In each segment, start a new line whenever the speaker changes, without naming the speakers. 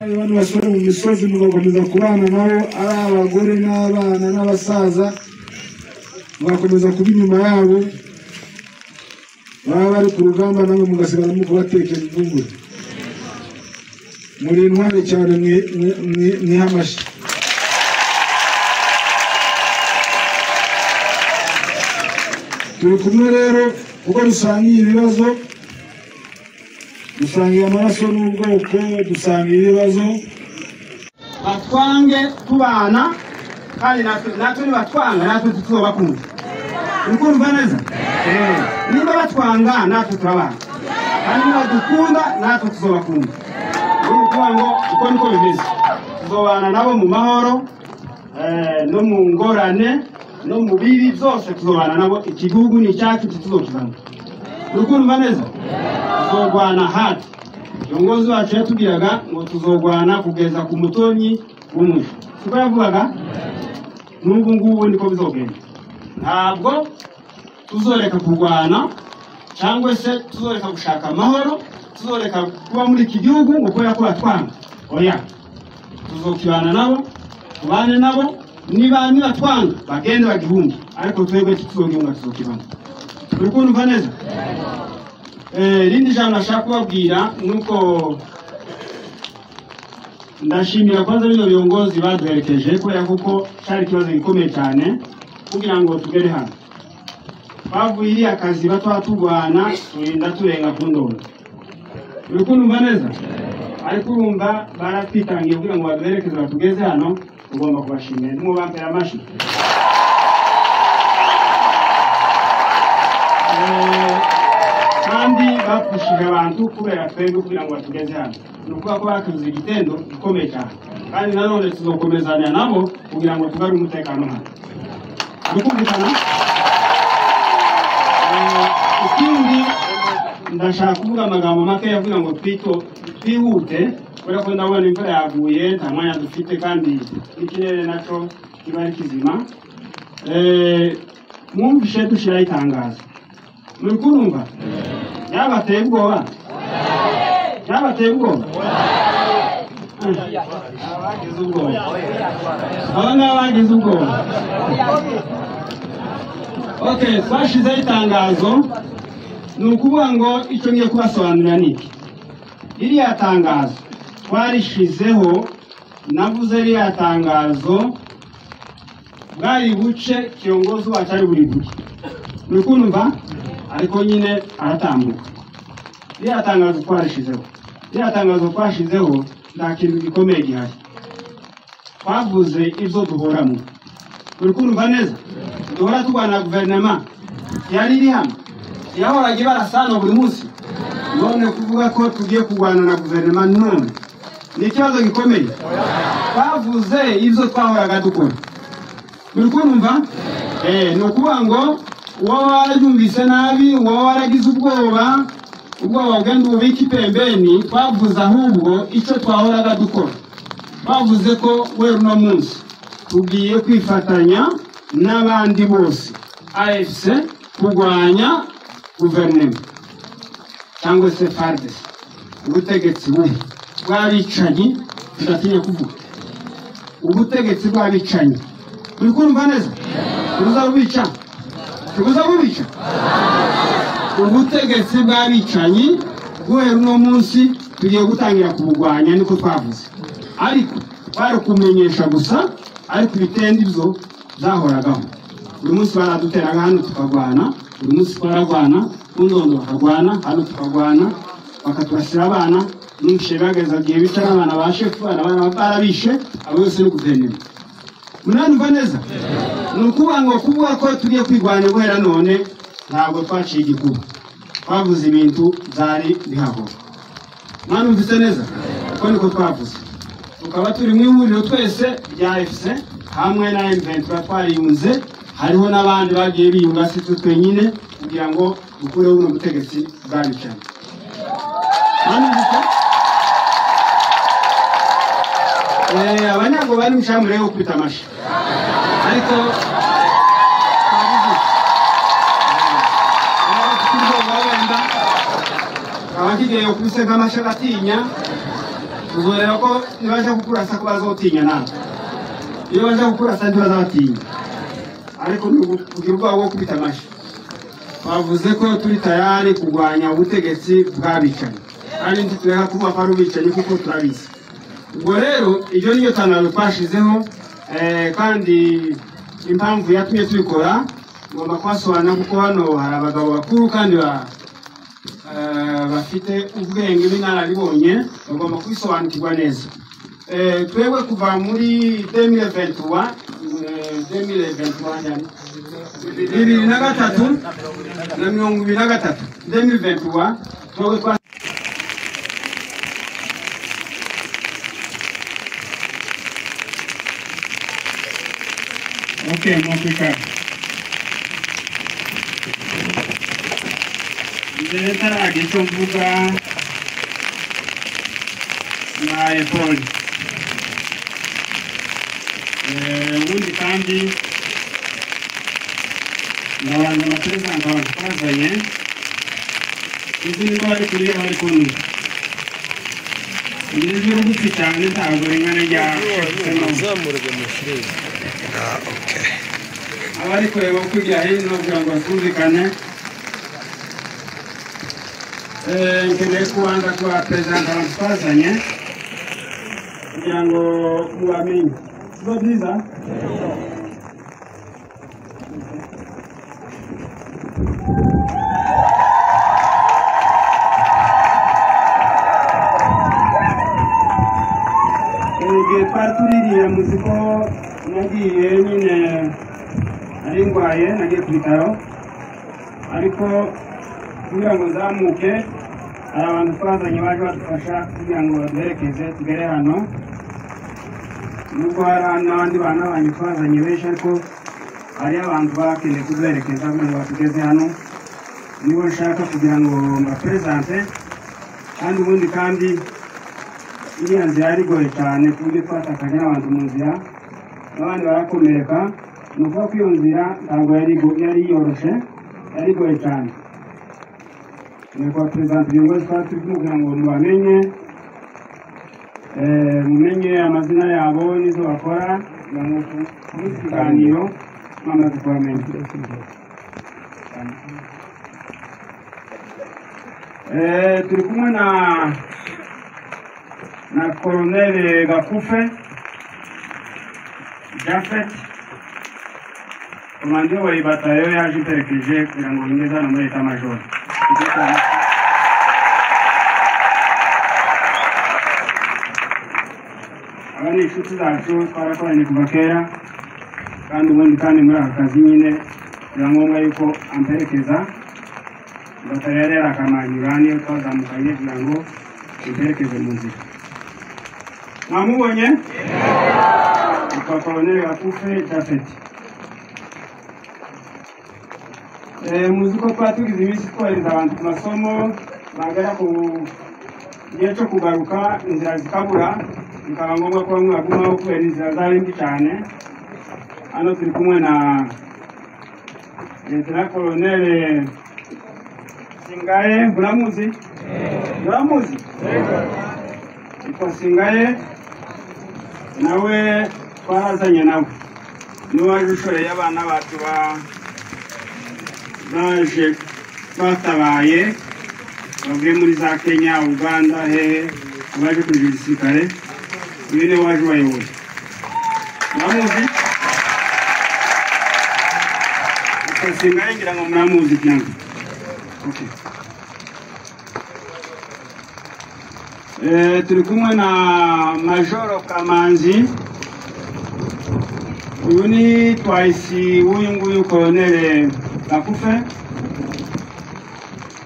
Abantu basore mu misozi mugakomeza kubana nabo ari abagore n'abana n'abasaza mugakomeza kuba inyuma yabo baba bari ku rugamba namwe mugasigara mu kubatekera imvungure muri intwari cyane ni hamashi turi kumwe rero kuko dusangiye ibibazo dusangiye amaraso n'ubwoko dusangiye ibibazo
batwange tubana kandi natwe batwanga natwe tutobakunda ukumva neza niba batwanga natwe turabana kandi niba dukunda natwe tuzobakunda ngo uko niko bimeze tuzobana nabo mu mahoro no mu ngorane no mu bibi byose tuzobana nabo igihugu ni cyacu tuzokizana ukumva neza tuzogwana hati Yongozi wacu yatubwiraga ngo tuzogwana kugeza ku mutonyi w'umwe siko yavugaga n'ubu ngubu niko bizogenda ntabwo tuzoreka kurwana cyangwa se tuzoreka gushaka amahoro tuzoreka kuba muri iki gihugu uko yakora twanga oya tuzokibana nabo tubane nabo niba twanga bagende bagihunge ariko twebwe tuzogihunga tuzokibana uri kumva neza rindi jambo nashaka kubabwira nuko ndashimira kwanza bino biyongozi baduherekeje kubera kuko cyari ikibazo gikomeye cyane kugira ngo tugere hano bavuye iriya kazi batwatugwana turinda turenga ku ndonda uri kumva neza ariko urumva baratwitangiye kugira ngo baduherekeze batugeze hano tugomba kubashimira ntimubampera amashyi kandi bapushije abantu kubera twebwe kugira ngo batugeze hano ni ukuvuga ko bakoze igitendo gikomeye cyane kandi nanone tuzokomezanya nabo kugira ngo tugarure umutekano hano dukumvikana ikindi ndashaka kuvuga amagambo make yavuga ngo twihute kubera ko ndabona imvura yaguye nta mwanya dufite kandi n'ikirere nacyo kiba ari kizima mwumvishe dushyiraho itangazo muri kurumva yabateye ubwoba yabateye ubwoba abagize ubwoba abangaba bagize ubwoba okay twashizeho itangazo ni ukuvuga ngo icyo ngiye kubasobanurira ni iki iriya tangazo twarishizeho navuze iriya tangazo bwari buce kiongozi wacu ari buri buce muri kumva ariko nyine aratambuka iriya tangazo twashizeho nta kintu gikomeye gihari twavuze ibyo duhoramo uri kumva neza duhora turwana na guverinoma yari iri hano yahoraga barasana buri munsi none kuvuga ko tugiye kurwana na guverinoma none ni ikibazo gikomeye twavuze ibyo twahoraga dukora uri kumva ni ukuvuga ngo uwo warayumvise nabi uwo waragize ubwoba bwenda ububika ipembeni twavuze ahubwo icyo twahoraga dukora bavuze ko we uno munsi tugiye kwifatanya n'abandi bose AFC kurwanya guverinoma cyangwa se FARDC ubutegetsi bubi bw'abicanyi tudatinya kuvuga ubutegetsi bw'abicanyi uri kumva neza uzabubica uzabubica ubutegetsi bw'abicanyi guhera uno munsi tugiye gutangira kubugwanya niko twavuze ariko bari kumenyesha gusa ariko ibitende ibyo zahoragaho buri munsi baraduteraga hano tukagwana buri munsi twaragwana kundondo bakagwana hano tukagwana bakaturasira abana n'umushe bageza gihe bica n'abana ba shefu abana barabishe abo yose no guverinoma munanumva neza ni ukuvuga ngo kuvuga ko tugiye kwigwanya guhera none ntabwo twaciye igikuba twavuze ibintu byari bihaho mwanumvise neza uko niko twavuze tukaba turi mu ihuriro twese rya AFC hamwe na M23 twariyunze hariho n'abandi bagiye biyunga si twe twenyine kugira ngo dukureho uno butegetsi bw'abicanyi abanyago bari mushamure yo kwita amashi ariko abagiye kubisega amashagatinya uzorera ko nibaje kukurasa ko bazotinya nawe iyo baje kukurasa ntibazabatinya ariko kugira ubwoba bwo kubita amashi bavuze ko turi tayari kurwanya ubutegetsi bw'abicanyi kandi ntitweka kuba ko ari ubicanyi kuko turabizi ubwo rero iryo niyo tangazo twashizeho kandi impamvu yatumye tubikora ngomba kubasobanura kuko hano hari abagabo bakuru kandi bafite ubwenge n'inararibonye bagomba kubisobanukirwa neza twebwe kuva muri 2023 twebwe
Okay, mwafika. Leta agicho mvuga na Epol. Ubundi kandi n'abantu bapresenta bazanye izindi bari kuri bari kunu. Ndizwe rugufi cyane ntabwo ringana rya
zamurwe mu kirere. Okay.
Abari kureba kujya hino kugira ngo basuzikane nkeneye kubanza kubapresenta abantu twazanye kugira ngo mubamenye sibyo byiza twari tuririye muziko nagiye nyine ari ndwaye nagiye ku bitaro ariko kugira ngo nzamuke hari abantu twazanye baje badufasha kugira ngo baduherekeze tugere hano nubwo hari n'abandi bana banyu twazanye benshi ariko hari abantu bakeneye kuduherekeza kugira ngo batugeze hano nibo nshaka kugira ngo mbapresente kandi ubundi kandi iriya nzira yari igoye cyane ku buryo twatakanye n'abantu mu nzira n'abandi barakomereka ni ukuvuga ko iyo nzira ntabwo yari yoroshe yari igoye cyane ni kubapresenta ingingo twari turi kugira ngo mubamenye mumenye amazina yabo n'izo bakora kugira ngo muri iki kiganiro mwamaze kubamenya turi kumwe na Colonel Gakufe Jafet komande wa batayo yaje imperekeje kugira ngo ngeze hano muri Etat Major abandi inshuti zacu twarakoranye kuva kera kandi ubundi kandi muri aka kazi nyine biba ngombwa yuko amperekeza batayo yari yarakamanyura niyo twazamukanye kugira ngo imperekeze mu nzira mwamubonye kwa Colonel Gakufe Jafet muzi ko twatugize iminsi twohereza abantu ku masomo bagera ku gihe cyo kugaruka inzira zikabura bikaba ngombwa ko bamwe bagumaho kubera inzira zari mbi cyane hano turi kumwe na Lieutenant Colonel Singaye muramuzi yitwa Singaye nawe twarazanye nawe niwe waje ushoreye abana bacu baje batabaye bavuye muri za Kenya Uganda hehe baje kuri gisirikare uyu niwe waje ubayoboye muramuzi Singaye ngira ngo muramuzi cyane okay. Turi kumwe na Major Kamanzi uyu ni twahisi w'uyu nguyu Colonel Gakufe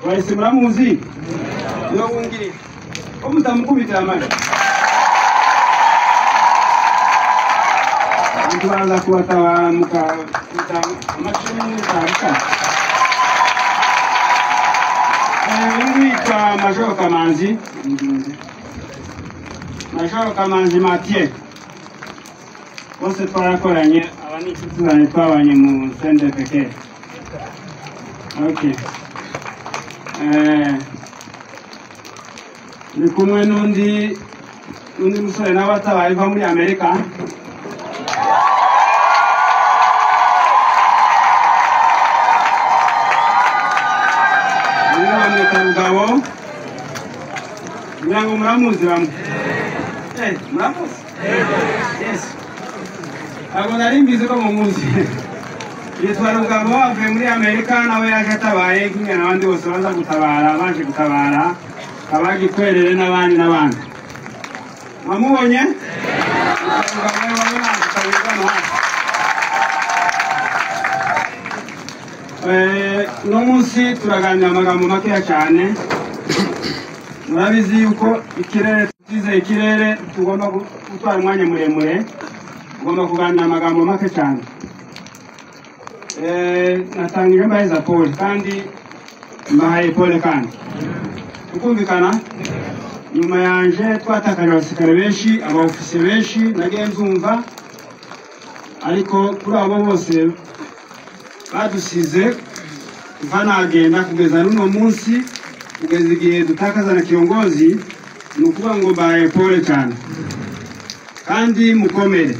twahisi muramuzi yo wungirije ko mutamukubitira amajwi turaza kubatabara mukabita amacumi n'itanu witwa Major Kamanzi Major Kamanzi Mathieu bose twarakoranye aba ni inshuti zanjye twabanye mu CNDP okay ndi kumwe n'undi undi musore nawe atabaye va muri Amerika Mugabo nyango muramuzi bamwe muramuzi yes abo nari mbizi ko mumuzi yitwa Rugabo avuye muri Amerika nawe yaje atabaye kimwe n'abandi bose baza gutabara baje gutabara abagikwerere n'abandi mwamubonye no munsi turaganira amagambo makeya cyane murabizi yuko ikirere tugomba gutwara umwanya muremure tugomba kuganira amagambo make cyane natangije mbaheza Paul kandi mbahaye Paul kandi ukumvikana nyuma yanje twatakaje abasirikare benshi abaofisiye benshi nagiye nzumva ariko kuri abo bose badusize vanagenda kugeza n'uno munsi kugeza igihe dutakaza na kiongozi nukuvuga ngo mbahaye Paul cyane kandi mukomere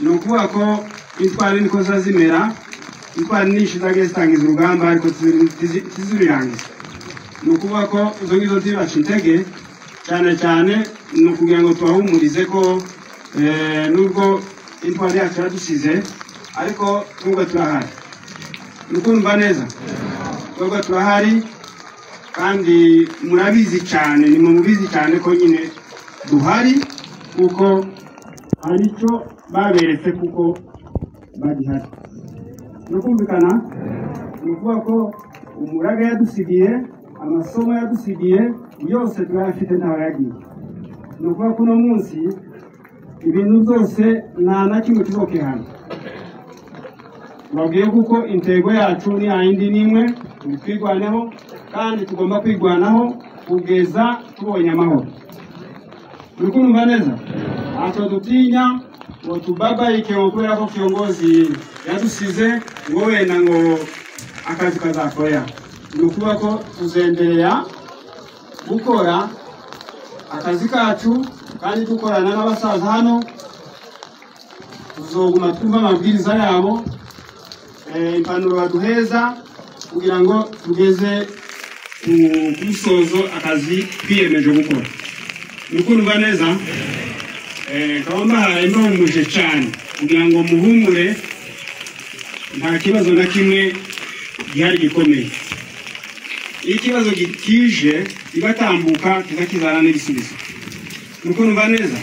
nukuvuga ko intwari niko zazimera intwari nishi zagestangiza urugamba ariko tizurirangiza nukuvuga ko izo ngizo zibaca intege cyane nukugira ngo tubahumurize ko nubwo intwari yacu yadusize ariko twebwe turahari nukumva neza twebwe turahari kandi murabizi cyane ni mubizi cyane ko nyine duhari kuko aricyo baberetse kuko bagihari nukumvikana nukuvuga ko umuraga yadusigiye amasomo yadusigiye yose turafite ntabayagiye nukuvuga ko uno munsi ibintu byose nta na kimwe kizokihana babwiye kuko intego yacu ni ayindi nimwe twigwaneho kandi tugomba kwigwanaho kugeza tubonye amahoro nukumva neza ato dutinya ngo tubabaike kubera ko kiongozi yadusize ngo wenda ngo akazi kazakoya nukuvuga ko tuzendereya gukora akazi kacu kandi dukorana n'abasaza hano tuzoguma twumva amabwiriza yabo impanuro baduheza kugira ngo tugeze ku musozo akazi twiyemeje gukora nukumva neza kabamba imbaumuje cyane kugira ngo muhumure nta kibazo na kimwe gihari gikomeye ikibazo gitije kigatambuka kizakizana n'ibisubizo nukumva neza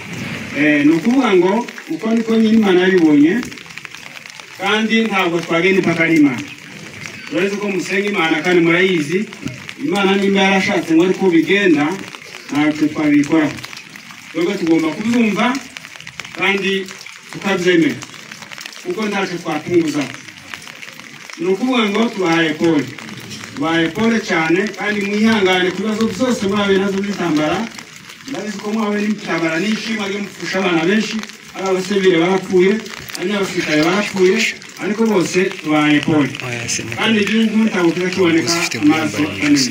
nukuvuga ngo uko niko nyine Imana yabibonye kandi ntabwo twagenda impaka n'Imana uretse ko musenga Imana kandi murayizi Imana nimba yarashatse ngo ariko bigenda ntabwo twabikora twebwe tugomba kubyumva kandi tukabyemera kuko ntacyo twapunguza nukuvuga ngo tubahaye Paul cyane kandi mwihangane ku bibazo byose mwabe nazo bitambara ndabizi ko mwabe n'intambara n'ishima ryo mufusha abana benshi ari abasivile barapfuye ari n'abasirikare barapfuye ariko bose tubahaye Paul kandi igihugu ntabwo kizakiboneka amaraso amenetse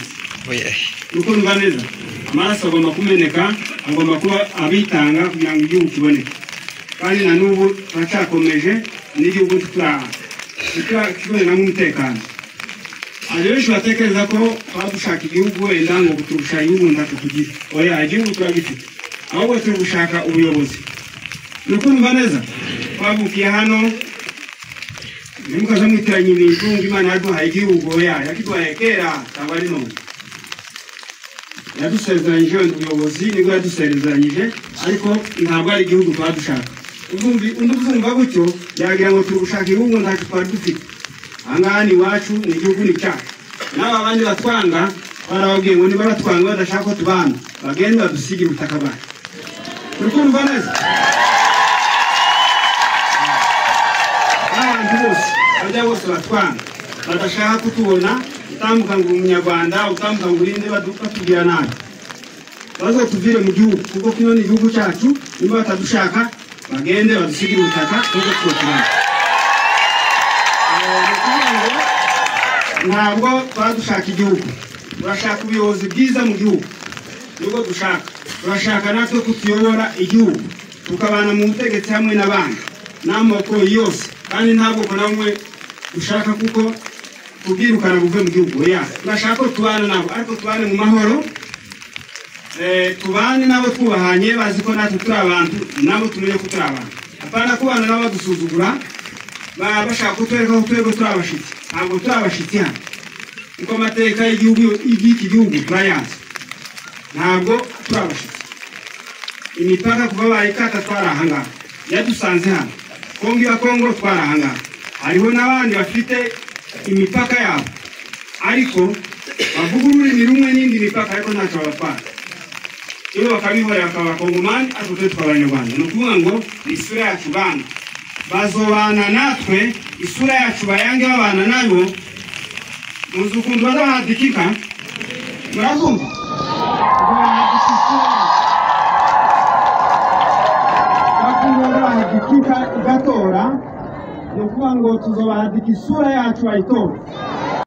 nukumva neza amaraso agomba kumeneka agomba kuba abitanga kugira ngo igihugu kiboneke kandi na n'ubu turacyakomeje n'igihugu kibonera nk'umutekano benshi batekereza ko twadushaka igihugu wenda ngo turusha igihugu ntacyo tugira oya igihugu turagifite ahubwo turi gushaka ubuyobozi nukumva neza twavukiye hano nimukaza mwitiranya ibintu ngo Imana yaduhaye igihugu oya yakiduhaye kera cyangwa ari none yadusezeranyije ubuyobozi nibwo yadusezeranyije ariko ntabwo ari igihugu twadushaka uzumva gutyo yagira ngo turushaka igihugu ntacyo twari dufite ahangaha ni iwacu ni igihugu ni cyacu n'aba bandi batwanga barababwiye ngo niba batwanga badashaka ko tubana bagende badusigire ubutaka bwacu turikumva neza n'abantu bose bajya bose batwanga badashaka kutubona utambuka ngo umunyarwanda utambuka ngo urinde batubwira nabi bazatuvire mu gihugu kuko kino ni igihugu cyacu niba batadushaka bagende badusigire ubutaka kuko twotubana ntabwo twadushaka igihugu turashaka ubuyobozi bwiza mu gihugu nibwo dushaka turashaka natwe kutuyobora igihugu tukabana mu butegetsi hamwe n'abandi n'amoko yose kandi ntabwo ko namwe ushaka kuko kubwirukana buve mu gihugu ya turashaka ko tubana nabo ariko tubane mu mahoro tubane nabo twubahanye bazi ko natwe turi abantu nabo tumenye ko turi abantu apana kubana nabo dusuzugura bashaka kutwereka ko twego turi abashitsi ntabwo turi abashitsi hano uko amateka y'iki gihugu turayazi ntabwo turi abashitsi imipaka kuva bayikata twarahangaha yadusanze hano Kongo twarahangaha hariho n'abandi bafite imipaka yabo ariko bavuga ururimi rumwe n'indi mipaka ariko ntacyo babatwara iyo bakabihorera bakabakongomani ariko twe tw'abanyarwanda ni ukuvuga ngo isura yacu bana bazobana natwe isura yacu bayange babana nabo muzi ukuntu bazahadikika murazumva bazahadikika igatora ni ukuvuga ngo tuzobahadika isura yacu bayitora